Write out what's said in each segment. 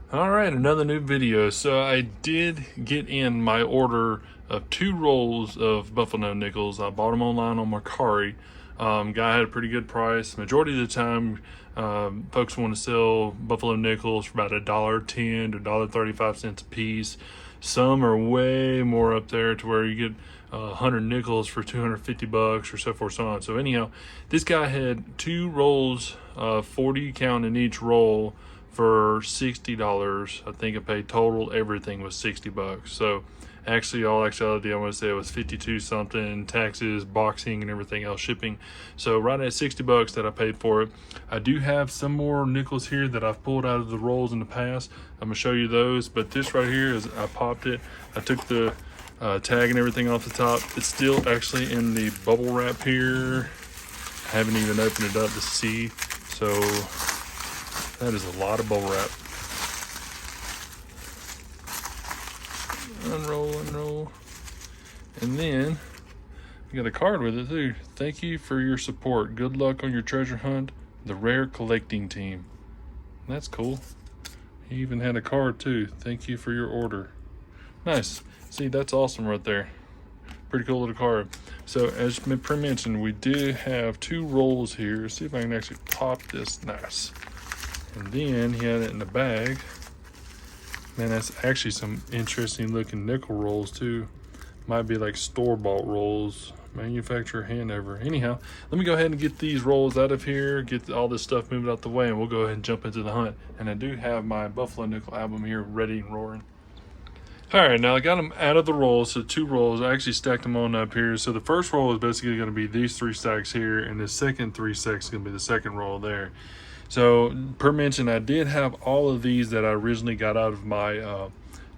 All right, another new video. So I did get in my order of 2 rolls of Buffalo Nickels. I bought them online on Mercari. Guy had a pretty good price. Majority of the time, folks want to sell Buffalo Nickels for about $1.10 to $1.35 a piece. Some are way more up there to where you get 100 nickels for $250 or so forth so on. So anyhow, this guy had 2 rolls, 40 count in each roll, for $60. I think I paid total, everything was $60. So actually, all actuality, I want to say it was 52 something, taxes, boxing, and everything else, shipping. So right at $60 that I paid for it. I do have some more nickels here that I've pulled out of the rolls in the past. I'm gonna show you those, but this right here is, I popped it. I took the tag and everything off the top. It's still actually in the bubble wrap here. I haven't even opened it up to see. So that is a lot of bubble wrap. Unroll. And then we got a card with it too. Thank you for your support. Good luck on your treasure hunt. The Rare Collecting Team. That's cool. He even had a card too. Thank you for your order. Nice. See, that's awesome right there. Pretty cool little card. So as pre-mentioned, we do have 2 rolls here. Let's see if I can actually pop this. Nice. And then he had it in the bag. Man, that's actually some interesting looking nickel rolls too. Might be like store-bought rolls, manufacturer handover. Anyhow, let me go ahead and get these rolls out of here, get all this stuff moved out the way, and we'll go ahead and jump into the hunt. And I do have my Buffalo Nickel album here ready and roaring. All right, now I got them out of the rolls, so 2 rolls. I actually stacked them on up here. So the first roll is basically going to be these 3 stacks here, and the second 3 stacks is going to be the second roll there. So per mention, I did have all of these that I originally got out of my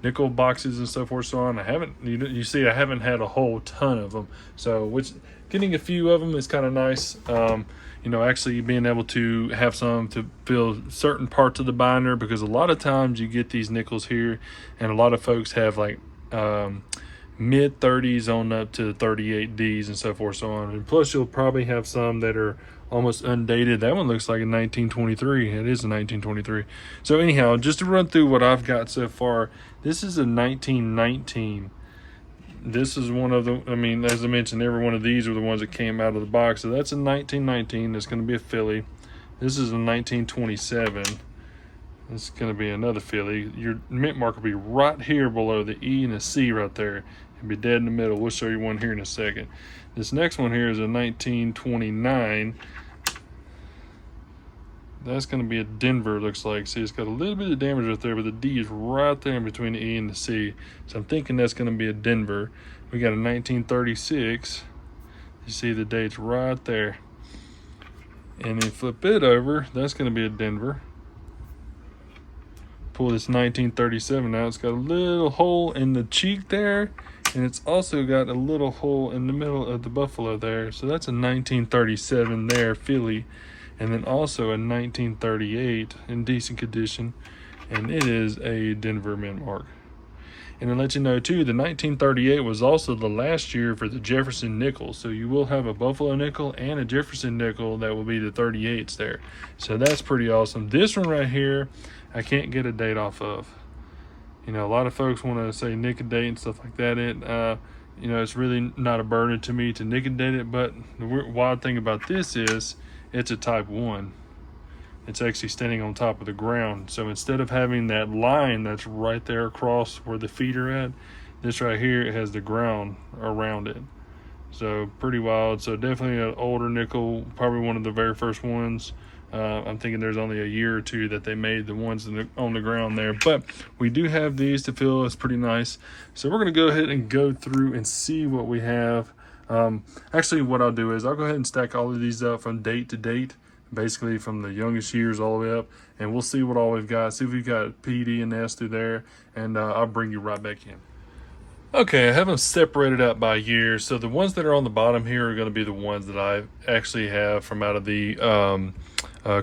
nickel boxes and so forth so on. I haven't, you see, I haven't had a whole ton of them. So which getting a few of them is kind of nice. You know, actually being able to have some to fill certain parts of the binder, because a lot of times you get these nickels here and a lot of folks have like mid 30s on up to 38Ds and so forth so on. And plus you'll probably have some that are almost undated. That one looks like a 1923. It is a 1923. So anyhow, just to run through what I've got so far, this is a 1919. This is one of the, I mean, as I mentioned, every one of these are the ones that came out of the box. So that's a 1919. That's going to be a filly. This is a 1927. This is going to be another filly. Your mint mark will be right here below the E and the C right there. It'll be dead in the middle. We'll show you one here in a second. This next one here is a 1929. That's going to be a Denver, looks like. See, it's got a little bit of damage right there, but the D is right there in between the E and the C. So I'm thinking that's going to be a Denver. We got a 1936. You see the dates right there. And then flip it over. That's going to be a Denver. Pull this 1937 out. It's got a little hole in the cheek there. And it's also got a little hole in the middle of the buffalo there. So that's a 1937 there, filly. And then also a 1938 in decent condition. And it is a Denver mint mark. And to let you know too, the 1938 was also the last year for the Jefferson nickel. So you will have a Buffalo nickel and a Jefferson nickel that will be the 38s there. So that's pretty awesome. This one right here, I can't get a date off of. You know, a lot of folks want to say nick a date and stuff like that. You know, it's really not a burden to me to nick a date it, but the wild thing about this is it's a type 1. It's actually standing on top of the ground. So instead of having that line that's right there across where the feet are at, this right here, it has the ground around it. So pretty wild. So definitely an older nickel, probably one of the very first ones. I'm thinking there's only a year or 2 that they made the ones on the ground there, but we do have these to fill. It's pretty nice. So we're going to go ahead and go through and see what we have. Actually, what I'll do is I'll go ahead and stack all of these up from date to date, basically from the youngest years all the way up, and we'll see what all we've got. See if we've got P, D, and S through there, and I'll bring you right back in. Okay, I have them separated out by year. So the ones that are on the bottom here are going to be the ones that I actually have from out of the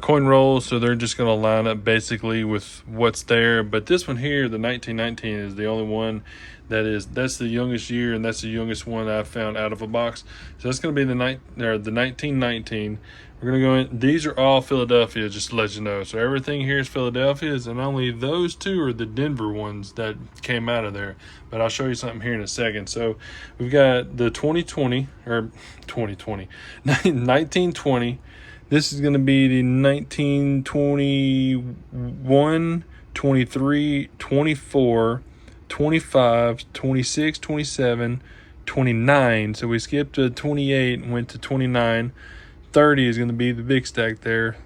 coin rolls. So they're just going to line up basically with what's there. But this one here, the 1919, is the only one that's the youngest year, and that's the youngest one I've found out of a box. So that's going to be the 1919. We're going to go in. These are all Philadelphia, just to let you know. So everything here is Philadelphia's, and only those two are the Denver ones that came out of there. But I'll show you something here in a second. So we've got the 1920. This is going to be the 1921, 23, 24, 25, 26, 27, 29. So we skipped to 28 and went to 29. 30 is going to be the big stack there.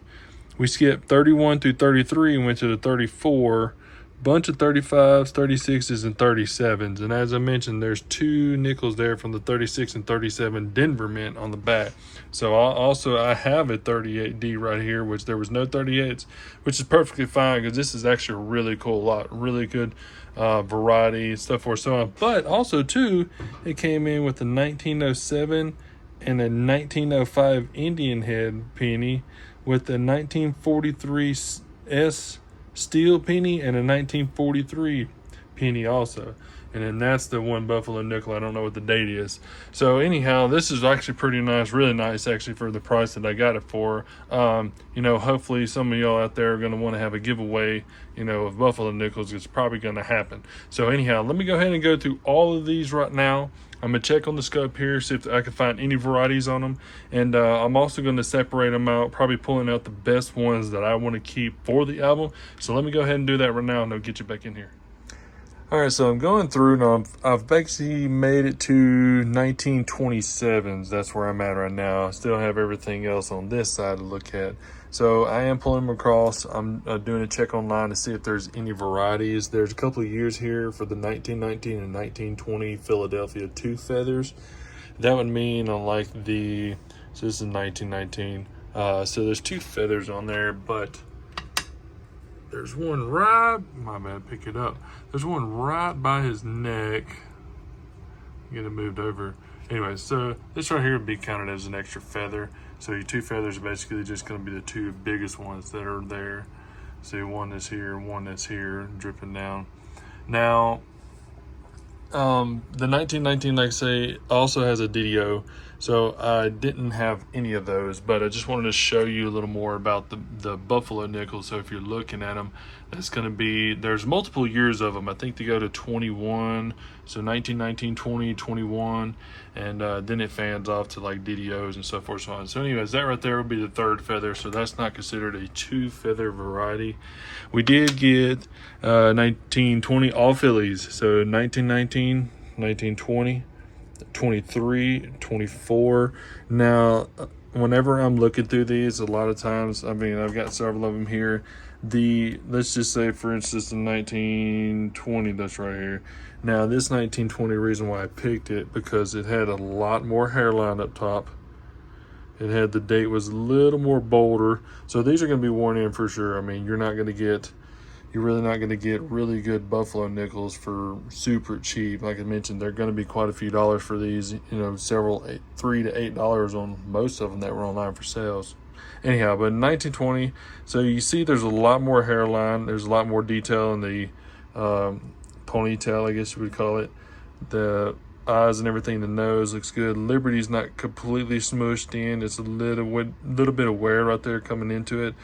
We skipped 31 through 33 and went to the 34. Bunch of 35s, 36s, and 37s. And as I mentioned, there's 2 nickels there from the 36 and 37 Denver mint on the back. So I have a 38D right here, which there was no 38s, which is perfectly fine because this is actually a really cool lot, really good variety, stuff for so on. But also too, it came in with a 1907 and a 1905 Indian head penny with a 1943 S steel penny and a 1943 penny also. And then that's the one Buffalo nickel. I don't know what the date is. So anyhow, this is actually pretty nice, really nice actually for the price that I got it for. You know, hopefully some of y'all out there are going to want to have a giveaway, you know, of Buffalo nickels. It's probably going to happen. So anyhow, let me go ahead and go through all of these right now. I'm going to check on the scope here, see if I can find any varieties on them. And I'm also going to separate them out, probably pulling out the best ones that I want to keep for the album. So let me go ahead and do that right now, and I'll get you back in here. All right, so I'm going through, and I've basically made it to 1927s. That's where I'm at right now. I still have everything else on this side to look at. So I am pulling them across. I'm doing a check online to see if there's any varieties. There's a couple of years here for the 1919 and 1920 Philadelphia tooth feathers. That would mean on like so this is 1919. So there's tooth feathers on there, but there's one my bad, pick it up. There's one right by his neck. Get it moved over. Anyway, so this right here would be counted as an extra feather. So your 2 feathers are basically just going to be the 2 biggest ones that are there. See, one that's here, one that's here, dripping down. Now, the 1919, like I say, also has a DDO. So I didn't have any of those, but I just wanted to show you a little more about the Buffalo nickel. So if you're looking at them, that's going to be, there's multiple years of them. I think they go to 21, so 19, 20, 21, and then it fans off to like DDOs and so forth. So on. So anyways, that right there would be the 3rd feather. So that's not considered a 2 feather variety. We did get 1920 all Phillies. So 1919, 1920. 23, 24. Now, whenever I'm looking through these, a lot of times, I mean, I've got several of them here. Let's just say, for instance, the 1920 that's right here. Now, this 1920, reason why I picked it, because it had a lot more hairline up top. It had, the date was a little more bolder. So these are going to be worn in for sure. I mean, you're really not going to get really good Buffalo nickels for super cheap. Like I mentioned, they're going to be quite a few dollars for these, you know, $3 to $8 on most of them that were online for sales. Anyhow, but in 1920, so you see there's a lot more hairline. There's a lot more detail in the ponytail, I guess you would call it. The eyes and everything, the nose looks good. Liberty's not completely smooshed in. It's a little bit of wear right there coming into it.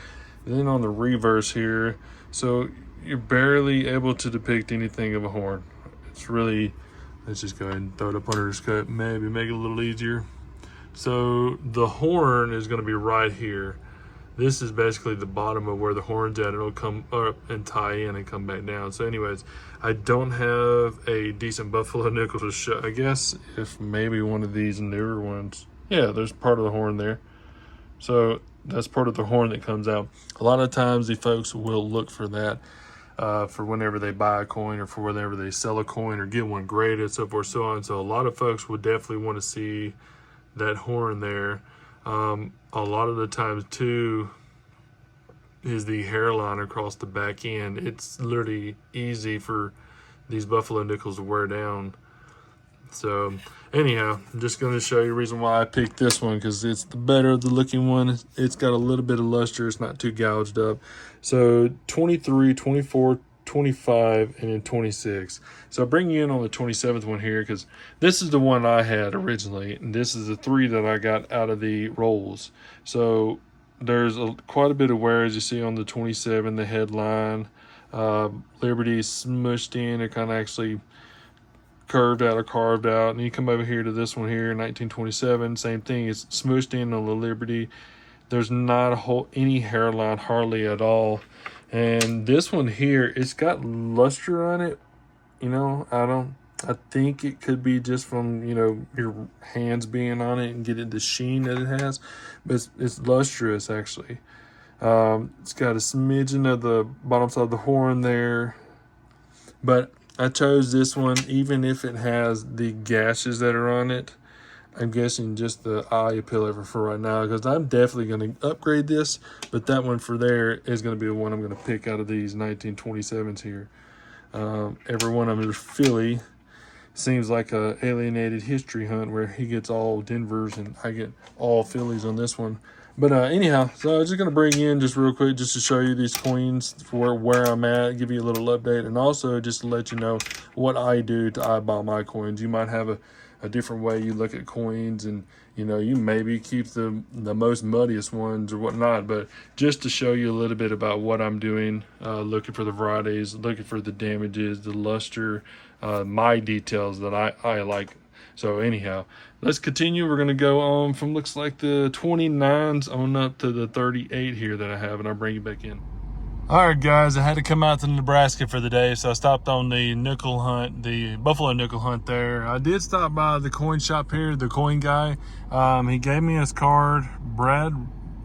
And then on the reverse here, so you're barely able to depict anything of a horn. It's really, let's just go ahead and throw it up under the scope, maybe make it a little easier. So the horn is going to be right here. This is basically the bottom of where the horn's at. It'll come up and tie in and come back down. So anyways, I don't have a decent Buffalo nickel to show. I guess if maybe one of these newer ones. Yeah, there's part of the horn there. So that's part of the horn that comes out. A lot of times the folks will look for that for whenever they buy a coin or for whenever they sell a coin or get one graded, so forth, so on. So a lot of folks would definitely want to see that horn there. A lot of the times too is the hairline across the back end. It's literally easy for these Buffalo nickels to wear down. So anyhow, I'm just going to show you the reason why I picked this one, because it's the better of the looking one. It's got a little bit of luster. It's not too gouged up. So 23, 24, 25, and then 26. So I'll bring you in on the 27th one here because this is the one I had originally, and this is the 3 that I got out of the rolls. So there's quite a bit of wear, as you see on the 27, the headline. Liberty is smushed in, or kind of actually curved out or carved out. And you come over here to this one here, 1927, same thing. It's smushed in on the Liberty. There's not any hairline hardly at all. And this one here, it's got luster on it. You know, I think it could be just from, you know, your hands being on it and getting the sheen that it has. But it's lustrous, actually. It's got a smidgen of the bottom side of the horn there. But I chose this one, even if it has the gashes that are on it. I'm guessing just the eye pillar for right now, because I'm definitely going to upgrade this, but that one for there is going to be the one I'm going to pick out of these 1927s here. Every one of them is Philly. Seems like a alienated history hunt where he gets all Denvers and I get all Phillies on this one. But anyhow, so I was just going to bring in just real quick just to show you these coins for where I'm at, give you a little update, and also just to let you know what I do to eyeball my coins. You might have a different way you look at coins, and you know, you maybe keep the most muddiest ones or whatnot, but just to show you a little bit about what I'm doing, looking for the varieties, looking for the damages, the luster, my details that I like. So anyhow, let's continue. We're going to go on from, looks like the 29s on up to the 38 here that I have, and I'll bring you back in. All right, guys, I had to come out to Nebraska for the day, so I stopped on the nickel hunt, the Buffalo Nickel hunt there. I did stop by the coin shop here, the coin guy. He gave me his card, Brad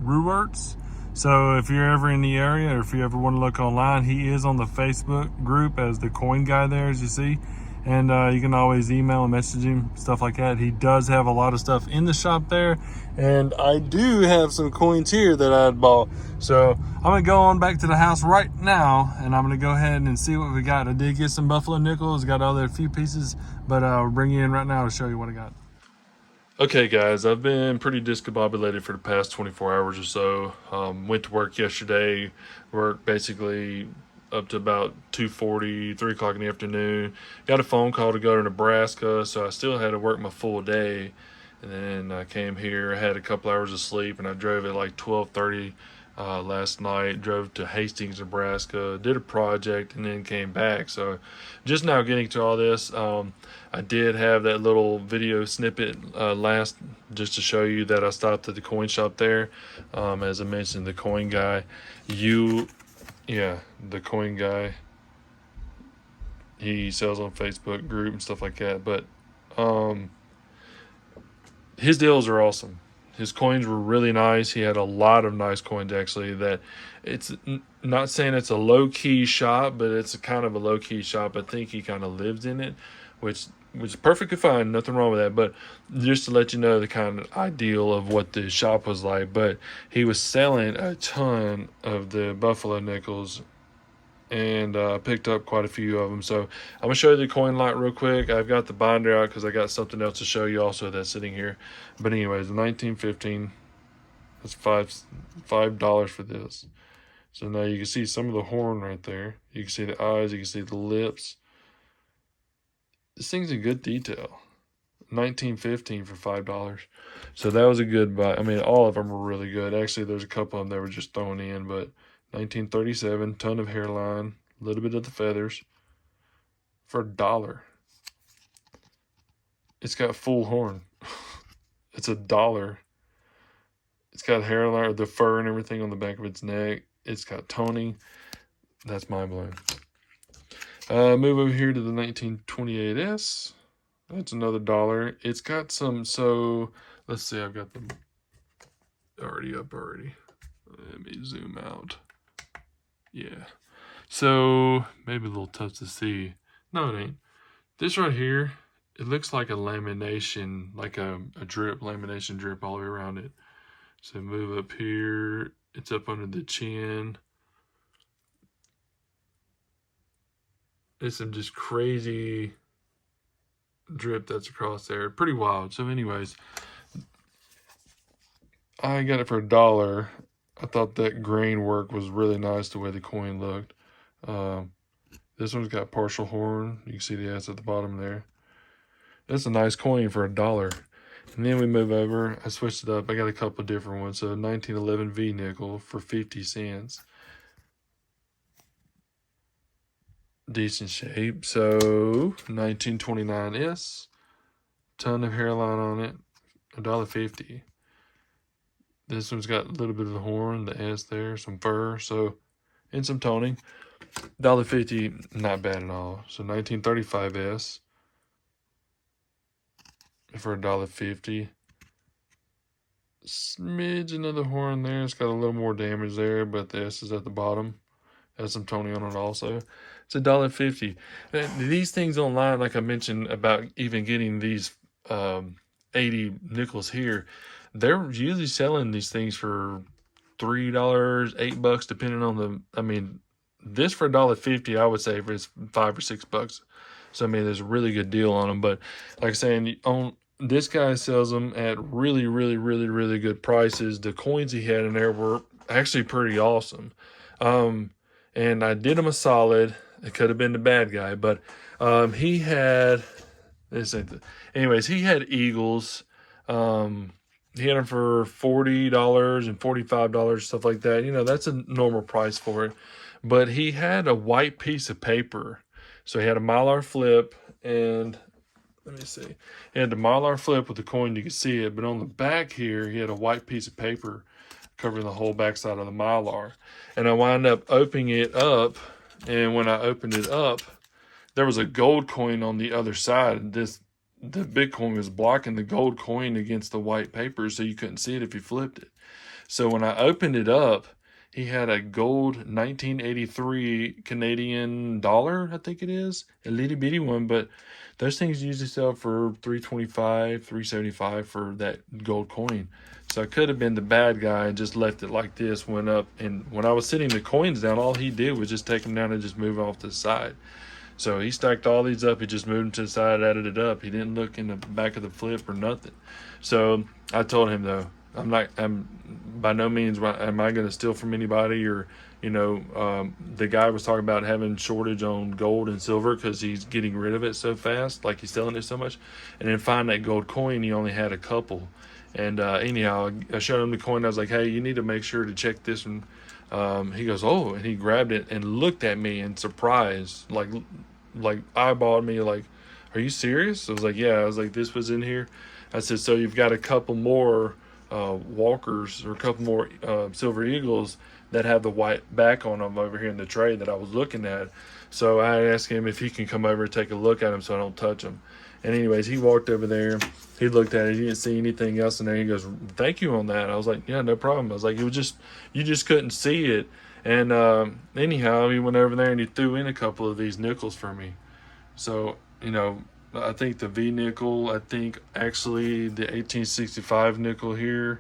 Ruwerts. So if you're ever in the area, or if you ever want to look online, he is on the Facebook group as the coin guy there, as you see. And you can always email and message him, stuff like that. He does have a lot of stuff in the shop there. And I do have some coins here that I had bought. So I'm going to go on back to the house right now, and I'm going to go ahead and see what we got. I did get some Buffalo Nickels, got other few pieces, but I'll bring you in right now to show you what I got. Okay, guys, I've been pretty discombobulated for the past 24 hours or so. Went to work yesterday, worked basically up to about 2:40, 3 o'clock in the afternoon. Got a phone call to go to Nebraska, so I still had to work my full day. And then I came here, had a couple hours of sleep, and I drove at like 12:30 last night. Drove to Hastings, Nebraska, did a project, and then came back. So just now getting to all this. I did have that little video snippet last, just to show you that I stopped at the coin shop there. As I mentioned, the coin guy, the coin guy, he sells on Facebook group and stuff like that. But his deals are awesome. His coins were really nice. He had a lot of nice coins, actually. That it's not saying it's a low-key shop, but it's a kind of a low-key shop. I think he kind of lives in it, which is perfectly fine. Nothing wrong with that. But just to let you know the kind of ideal of what the shop was like. But he was selling a ton of the Buffalo Nickels, and picked up quite a few of them. So I'm going to show you the coin lot real quick. I've got the binder out because I got something else to show you also that's sitting here. But anyways, 1915, that's $5 for this. So now you can see some of the horn right there. You can see the eyes, you can see the lips. This thing's in good detail. 1915 for $5. So that was a good buy. I mean, all of them were really good. Actually, there's a couple of them that were just thrown in, but 1937, ton of hairline, a little bit of the feathers for $1. It's got full horn. It's $1. It's got hairline, the fur and everything on the back of its neck. It's got toning. That's mind-blowing. Move over here to the 1928S. That's another $1. It's got some, so let's see, I've got them already up already. Let me zoom out. Yeah. So maybe a little tough to see. No, it ain't. This right here, it looks like a lamination, like a drip, lamination drip all the way around it. So move up here. It's up under the chin. It's some just crazy drip that's across there. Pretty wild. So anyways, I got it for $1. I thought that grain work was really nice, the way the coin looked. This one's got partial horn. You can see the S at the bottom there. That's a nice coin for $1. And then we move over. I switched it up. I got a couple different ones. So 1911 V nickel for 50 cents. Decent shape. So 1929 S. Ton of hairline on it. $1.50. This one's got a little bit of the horn, the S there, some fur, so, and some toning. $1.50, not bad at all. So 1935 S for $1.50. Smidgen of the horn there. It's got a little more damage there, but the S is at the bottom. Has some toning on it also. It's $1.50. These things online, like I mentioned about even getting these 80 nickels here, they're usually selling these things for $3, $8, depending on the. I mean, this for $1.50, I would say if it's $5 or $6. So I mean, there's a really good deal on them. But like I'm saying, on this guy sells them at really, really, really, really good prices. The coins he had in there were actually pretty awesome. And I did him a solid. It could have been the bad guy, but he had this. Anyways, he had Eagles. He had them for $40 and $45, stuff like that. You know, that's a normal price for it. But he had a white piece of paper. So he had a Mylar flip, and let me see. He had the Mylar flip with the coin, you could see it. But on the back here, he had a white piece of paper covering the whole backside of the Mylar. And I wound up opening it up, and when I opened it up, there was a gold coin on the other side. The big coin was blocking the gold coin against the white paper, so you couldn't see it if you flipped it. So when I opened it up, he had a gold 1983 Canadian dollar, I think it is, a little bitty one, but those things usually sell for $3.25, $3.75 for that gold coin. So I could have been the bad guy and just left it like this, went up, and when I was sitting the coins down, all he did was just take them down and just move off to the side. So he stacked all these up. He just moved them to the side, added it up. He didn't look in the back of the flip or nothing. So I told him, though, I'm by no means am I going to steal from anybody, or, you know, the guy was talking about having shortage on gold and silver because he's getting rid of it so fast, like he's selling it so much. And then find that gold coin, he only had a couple. And anyhow, I showed him the coin. I was like, hey, you need to make sure to check this one. He goes, oh, and he grabbed it and looked at me in surprise, like eyeballed me, like, are you serious? I was like, yeah. I was like, this was in here. I said, so you've got a couple more walkers or a couple more silver eagles that have the white back on them over here in the tray that I was looking at. So I asked him if he can come over and take a look at them so I don't touch them. And anyways, he walked over there. He looked at it. He didn't see anything else in there. He goes, thank you on that. I was like, yeah, no problem. I was like, it was just, you just couldn't see it. And anyhow, he went over there and he threw in a couple of these nickels for me. So, you know, I think the V nickel, I think actually the 1865 nickel here,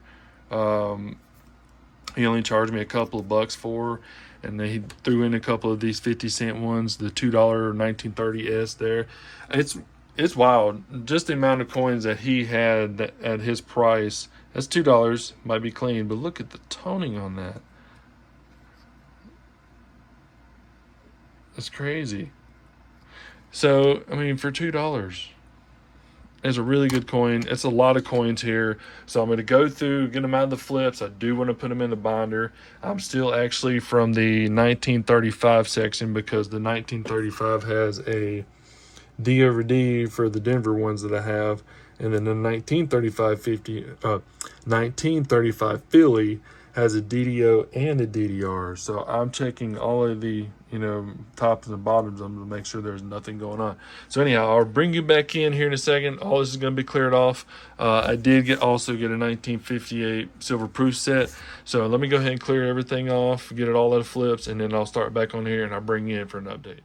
he only charged me a couple of bucks for. And then he threw in a couple of these 50-cent ones, the $2 1930S there. It's wild. Just the amount of coins that he had at his price. That's $2. Might be clean, but look at the toning on that. That's crazy. So, I mean, for $2, it's a really good coin. It's a lot of coins here. So I'm going to go through, get them out of the flips. I do want to put them in the binder. I'm still actually from the 1935 section because the 1935 has a D over D for the Denver ones that I have, and then the 1935 Philly has a DDO and a DDR. So I'm checking all of the, you know, tops and the bottoms of them to make sure there's nothing going on. So anyhow, I'll bring you back in here in a second. All this is going to be cleared off. I did also get a 1958 silver proof set. So let me go ahead and clear everything off, get it all out of flips, and then I'll start back on here and I'll bring you in for an update.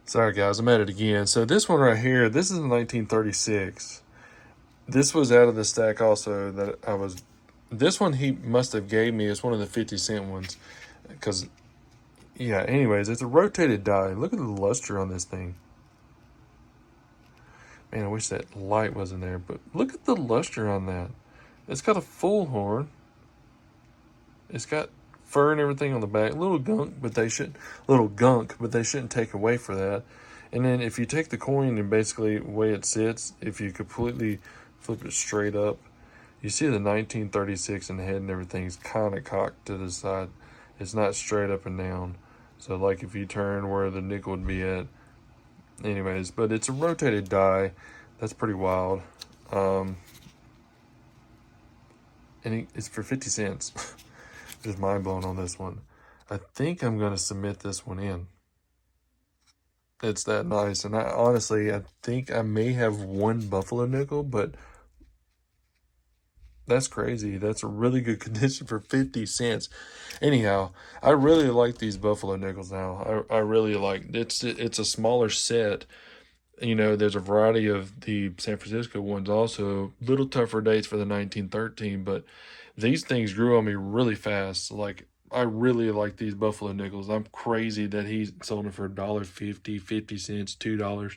Sorry guys, I'm at it again. So this one right here, this is a 1936. This was out of the stack also that I was, this one he must have gave me. It's one of the 50-cent ones. Because, yeah, anyways, it's a rotated die. Look at the luster on this thing. Man, I wish that light wasn't there. But look at the luster on that. It's got a full horn. It's got fur and everything on the back. Little gunk, but they shouldn't take away for that. And then if you take the coin and basically the way it sits, if you completely flip it straight up, you see the 1936 in the head and everything's kind of cocked to the side. It's not straight up and down. So like if you turn where the nickel would be at. Anyways, but it's a rotated die. That's pretty wild. And it's for 50 cents. Just mind blown on this one. I think I'm going to submit this one in. It's that nice. And I think I may have one Buffalo nickel, but that's crazy. That's a really good condition for 50 cents. Anyhow, I really like these Buffalo nickels now. I really like it's a smaller set. You know, there's a variety of the San Francisco ones also. Little tougher dates for the 1913, but these things grew on me really fast. Like, I really like these Buffalo nickels. I'm crazy that he sold them for $1.50, 50 cents, $2.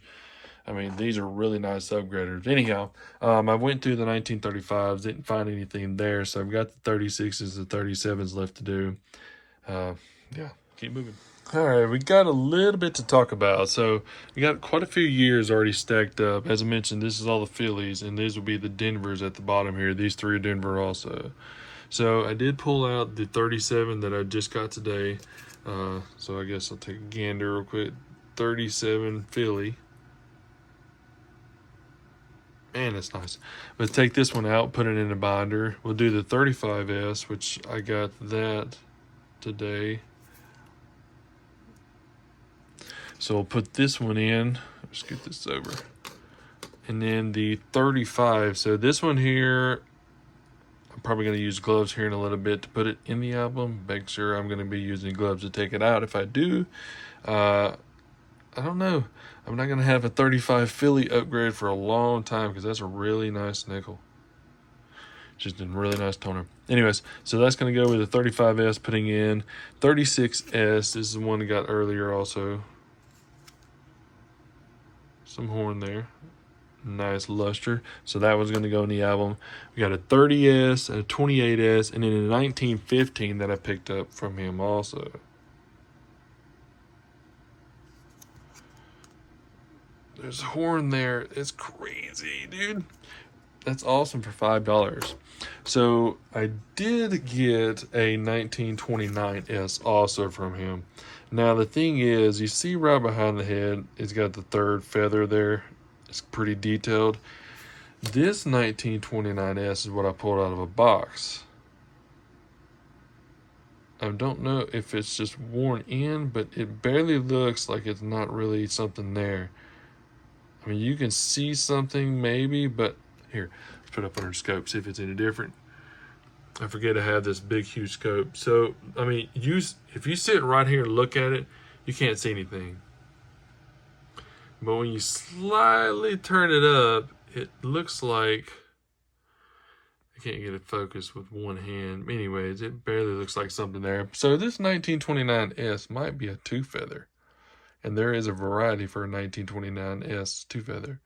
I mean, these are really nice upgraders. Anyhow, I went through the 1935s, didn't find anything there, so I've got the 36s, the 37s left to do. Yeah, keep moving. All right, we got a little bit to talk about. So we got quite a few years already stacked up. As I mentioned, this is all the Phillies, and these will be the Denvers at the bottom here. These three are Denver also. So I did pull out the 37 that I just got today. So I guess I'll take a gander real quick. 37 Philly. Man, that's nice. Let's take this one out, put it in a binder. We'll do the 35S, which I got that today. So we'll put this one in. Let's get this over. And then the 35. So this one here, I'm probably going to use gloves here in a little bit to put it in the album. Make sure I'm going to be using gloves to take it out. If I do, I don't know. I'm not going to have a 35 Philly upgrade for a long time because that's a really nice nickel. Just a really nice toner. Anyways, so that's going to go with the 35S, putting in 36S. This is the one I got earlier also. Some horn there. Nice luster. So that was going to go in the album. We got a 30S, a 28S, and then a 1915 that I picked up from him also. There's a horn there. It's crazy, dude. That's awesome for $5. So I did get a 1929S also from him. Now the thing is, you see right behind the head, it's got the third feather there. It's pretty detailed. This 1929S is what I pulled out of a box. I don't know if it's just worn in, but it barely looks like it's not really something there. I mean, you can see something maybe, but here, let's put it up under the scope, see if it's any different. I forget I have this big, huge scope. So, I mean, if you sit right here and look at it, you can't see anything. But when you slightly turn it up, it looks like, I can't get it focused with one hand. Anyways, it barely looks like something there. So this 1929S might be a two feather. And there is a variety for a 1929S two feather.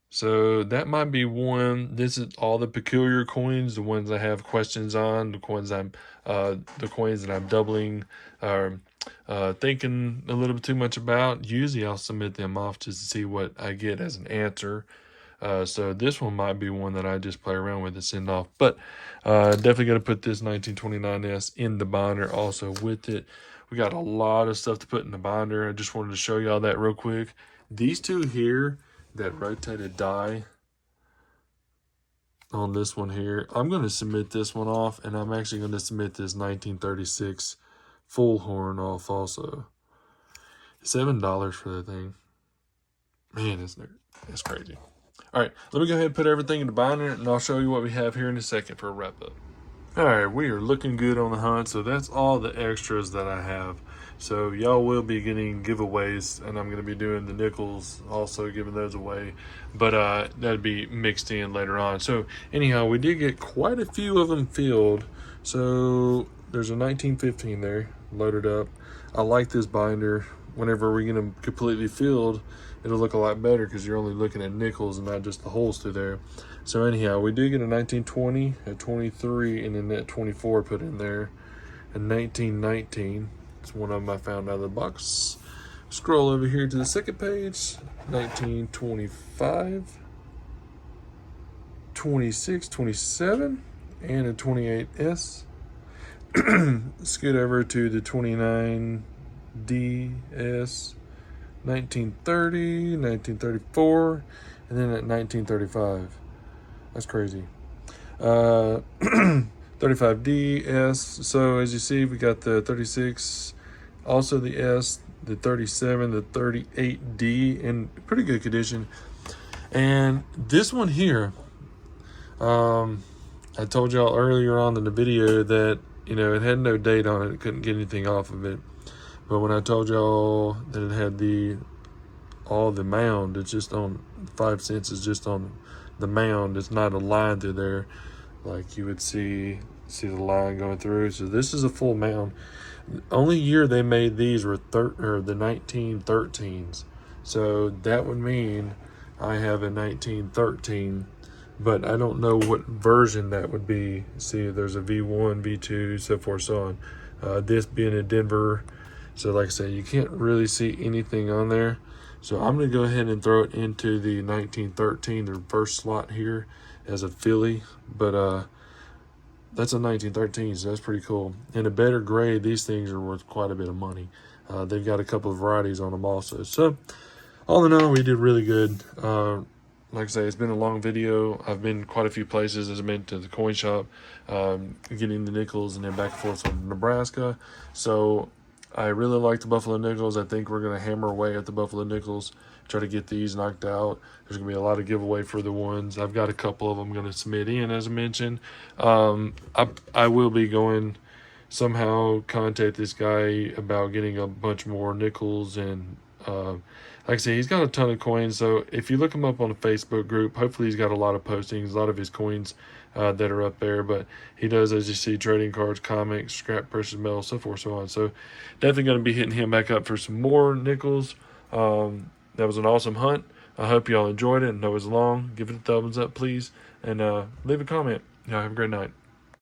So that might be one. This is all the peculiar coins, the ones I have questions on, the coins that I'm doubling, thinking a little bit too much about. Usually I'll submit them off just to see what I get as an answer. So this one might be one that I just play around with and send off. But definitely going to put this 1929S in the binder also with it. We got a lot of stuff to put in the binder. I just wanted to show y'all that real quick. These two here, that rotated die on this one here, I'm going to submit this one off, and I'm actually going to submit this 1936 full horn off also. $7 for that thing. Man, it's crazy. All right, let me go ahead and put everything in the binder, and I'll show you what we have here in a second for a wrap up. All right, we are looking good on the hunt, so that's all the extras that I have. So y'all will be getting giveaways, and I'm going to be doing the nickels, also giving those away. But that'd be mixed in later on. So anyhow, we did get quite a few of them filled. So there's a 1915 there, loaded up. I like this binder. Whenever we get them completely filled, it'll look a lot better because you're only looking at nickels and not just the holes through there. So anyhow, we do get a 1920, a 23, and then that 24 put in there. in 1919. It's one of them I found out of the box. Scroll over here to the second page. 1925, 26, 27, and a 28S. Scoot over to the 29DS, 1930, 1934, and then at 1935. That's crazy. 35DS. So as you see, we got the 36, also the S, the 37, the 38D in pretty good condition. And this one here, I told y'all earlier on in the video that, you know, it had no date on it. It couldn't get anything off of it. But when I told y'all that it had all the mound, it's just on 5 cents is just on the mound. It's not a line through there like you would see the line going through. So this is a full mound. The only year they made these were the 1913s. So that would mean I have a 1913, but I don't know what version that would be. See, there's a V1, V2, so forth, so on. This being in Denver, so like I said, you can't really see anything on there. So I'm going to go ahead and throw it into the 1913, the first slot here as a filly. But that's a 1913, so that's pretty cool. In a better grade, these things are worth quite a bit of money. They've got a couple of varieties on them also. So all in all, we did really good. Like I say, it's been a long video. I've been quite a few places. I've been to the coin shop, getting the nickels, and then back and forth from Nebraska. So I really like the Buffalo Nickels. I think we're going to hammer away at the Buffalo Nickels, try to get these knocked out. There's going to be a lot of giveaway for the ones. I've got a couple of them going to submit in, as I mentioned. I will be going somehow contact this guy about getting a bunch more nickels. And like I say, he's got a ton of coins. So if you look him up on a Facebook group, hopefully he's got a lot of postings, a lot of his coins that are up there. But he does, as you see, trading cards, comics, scrap, precious metal, so forth, so on. So definitely going to be hitting him back up for some more nickels. That was an awesome hunt. I hope y'all enjoyed it. And know it was long. Give it a thumbs up, please. And leave a comment. Y'all have a great night.